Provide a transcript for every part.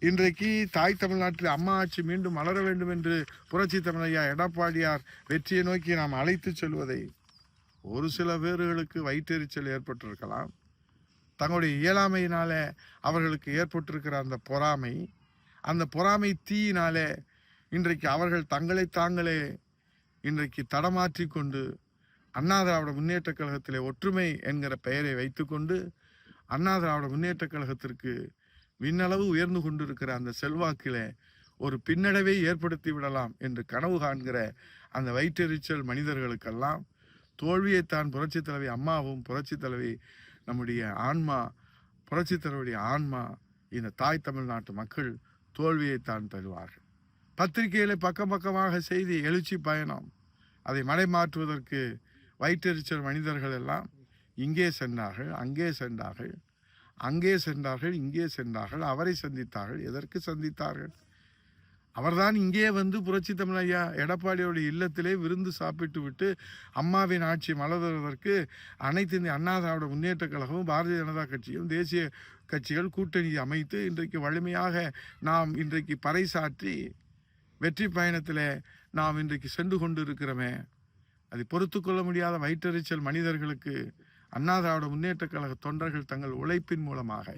இன்றைக்கு தாய் தமிழ்நாட்டில் அம்மா ஆட்சி மீண்டும் மலர வேண்டும் என்று புரட்சி தமிழையா எடப்பாடியார் வெற்றியை நோக்கி நாம் அழைத்து செல்வதை ஒரு சில பேர்களுக்கு வயிற்றெரிச்சல் ஏற்பட்டிருக்கலாம். தங்களுடைய இயலாமையினால அவர்களுக்கு ஏற்பட்டிருக்கிற அந்த பொறாமை தீயினாலே இன்றைக்கு அவர்கள் தங்களை தாங்களே இன்றைக்கு தடமாற்றி கொண்டு அண்ணா திராவிட முன்னேற்ற கழகத்திலே ஒற்றுமை என்கிற பெயரை வைத்துக்கொண்டு அண்ணா திராவிட முன்னேற்ற கழகத்திற்கு விண்ணளவு உயர்ந்து கொண்டிருக்கிற அந்த செல்வாக்கிலே ஒரு பின்னடைவை ஏற்படுத்தி விடலாம் என்று கனவு காண்கிற அந்த வயிற்றெரிச்சல் மனிதர்களுக்கெல்லாம் தோல்வியைத்தான் புரட்சி தலைவி அம்மாவும் புரட்சி தலைவி நம்முடைய ஆன்மா புரட்சி தலைவருடைய ஆன்மா இந்த தாய் தமிழ்நாட்டு மக்கள் தோல்வியைத்தான் தருவார்கள். பத்திரிகையில பக்கம் பக்கமாக செய்தி எழுச்சி பயணம் அதை மடைமாற்றுவதற்கு வயிற்றெரிச்சல் மனிதர்கள் எல்லாம் இங்கே சென்றார்கள், அங்கே சென்றார்கள், அங்கே சென்றார்கள், இங்கே சென்றார்கள், அவரை சந்தித்தார்கள். எதற்கு சந்தித்தார்கள்? அவர்தான் இங்கே வந்து புரட்சி தமிழையா எடப்பாடியோடைய இல்லத்திலே விருந்து சாப்பிட்டு விட்டு அம்மாவின் ஆட்சி மலர்வதற்கு அனைத்து இந்திய அண்ணா திராவிட முன்னேற்ற கழகமும் பாரதிய ஜனதா கட்சியும் தேசிய கட்சிகள் கூட்டணி அமைத்து இன்றைக்கு வலிமையாக நாம் இன்றைக்கு பறைசாற்றி வெற்றி பயணத்தில் நாம் இன்றைக்கு சென்று கொண்டு இருக்கிறோமே, அதை பொறுத்து கொள்ள முடியாத வயிற்றெரிச்சல் மனிதர்களுக்கு அண்ணா திராவிட முன்னேற்ற கழக தொண்டர்கள் தங்கள் உழைப்பின் மூலமாக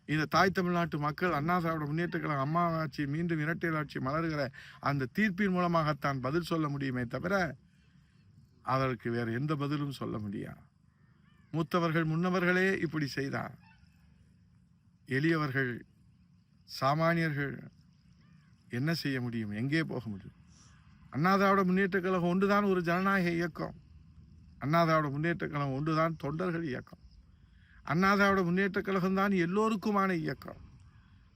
இந்த தாய் தமிழ்நாட்டு மக்கள் அண்ணா திராவிட முன்னேற்ற கழக அம்மா ஆட்சி மீண்டும் இரட்டையர் ஆட்சி மலர்கிற அந்த தீர்ப்பின் மூலமாகத்தான் பதில் சொல்ல முடியுமே தவிர அதற்கு வேறு எந்த பதிலும் சொல்ல முடியாது. மூத்தவர்கள் முன்னவர்களே இப்படி செய்தார். எளியவர்கள் சாமானியர்கள் என்ன செய்ய முடியும்? எங்கே போக முடியும்? அண்ணா திராவிட முன்னேற்ற கழகம் ஒன்றுதான் ஒரு ஜனநாயக இயக்கம். அண்ணா திராவிட முன்னேற்ற கழகம் ஒன்றுதான் தொண்டர்கள் இயக்கம். அண்ணா திராவிட முன்னேற்ற கழகம் தான் எல்லோருக்குமான இயக்கம்.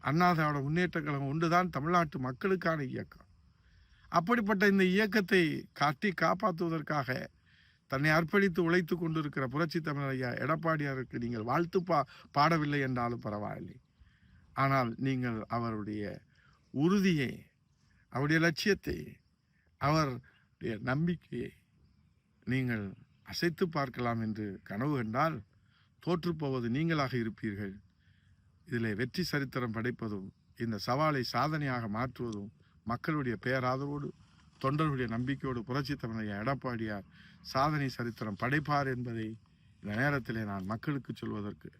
அண்ணா திராவிட முன்னேற்ற கழகம் ஒன்றுதான் தமிழ்நாட்டு மக்களுக்கான இயக்கம். அப்படிப்பட்ட இந்த இயக்கத்தை காப்பாற்றுவதற்காக தன்னை அர்ப்பணித்து உழைத்து கொண்டிருக்கிற புரட்சி தமிழையா எடப்பாடியாருக்கு நீங்கள் வாழ்த்து பாடவில்லை என்றாலும் பரவாயில்லை. ஆனால் நீங்கள் அவருடைய உறுதியை, அவருடைய லட்சியத்தை, அவருடைய நம்பிக்கையை நீங்கள் அசைத்து பார்க்கலாம் என்று கனவு கண்டால் தோற்றுப்போவது நீங்களாக இருப்பீர்கள். இதில் வெற்றி சரித்திரம் படைப்பதும் இந்த சவாலை சாதனையாக மாற்றுவதும் மக்களுடைய பேராதரவோடு தொண்டர்களுடைய நம்பிக்கையோடு புரட்சி தமிழையா எடப்பாடியார் சாதனை சரித்திரம் படைப்பார் என்பதை இந்த நேரத்திலே நான் மக்களுக்கு சொல்வதற்கு